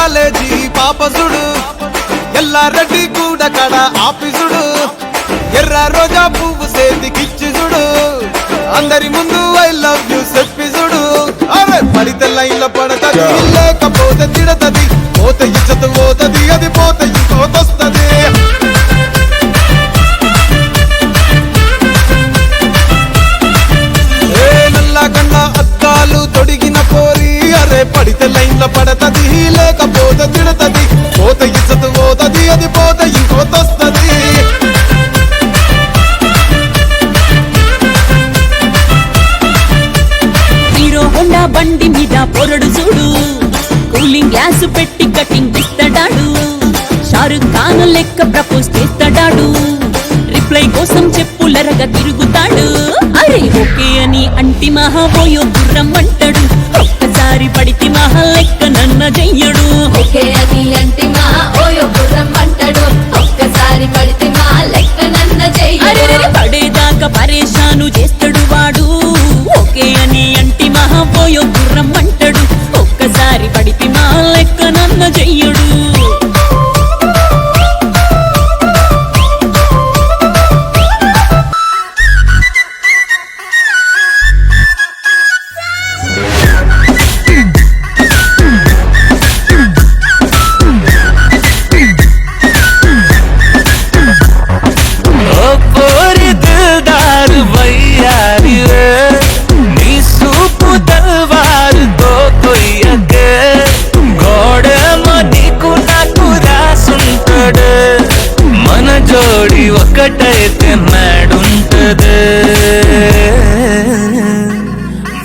college పాపసుడు Yellareddy కూడా కడ ఆఫీసుడు ఎర్ర రోజా పువ్వు సేతికిచ్చి చూడు అందరి ముందు ఐ లవ్ యూ చెప్పి చూడు అరే పడితే లైన్లో పడతది లేకపోతే తిడతది పోతే ఇచ్చత పోతది అది పోతే ఇంకోతొస్తది నల్లగండ అద్దాలు తొడిగిన పోరి అరే పడితే లైన్లో పడతది లేకపోతే తిడతది పోతే ఇచ్చత పోతది అది పోతే ఇంకోతొస్తది హోండా బండి మీద పొరడు చూడు కూలింగ్ గ్లాస్ పెట్టి కటింగ్ ఇస్తాడాడు షారుఖ్ ఖాన్ లెక్క ప్రపోజ్ చేస్తాడాడు రిప్లై కోసం చెప్పులరగా తిరుగుతాడు అరే ఓకే అని అంటి మహాబోయో గుర్రం అంటాడు ఒక్కసారి పడితే మహా లెక్క నన్న చెయ్యడు ఓకే అని అంటి మహాబోయో గుర్రం అంటాడు ఒక్కసారి పడితే మా లెక్క నన్న చెయ్యడు పడేదాకా పరేషాను చేస్తాడు వాడు ఓకే అని అంటి మహాబోయో గుర్రం అంటాడు ఒక్కసారి పడితే మా లెక్క నన్న చెయ్యడు జోడి ఒక్కటైతే మేడుంటదే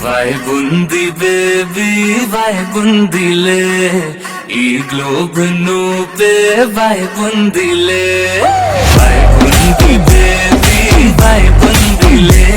వైబుంది బేబీ వైబుందిలే ఈ గ్లోబ్ నువ్వే వైబుందిలే వైబుంది బేబీ వైబుందిలే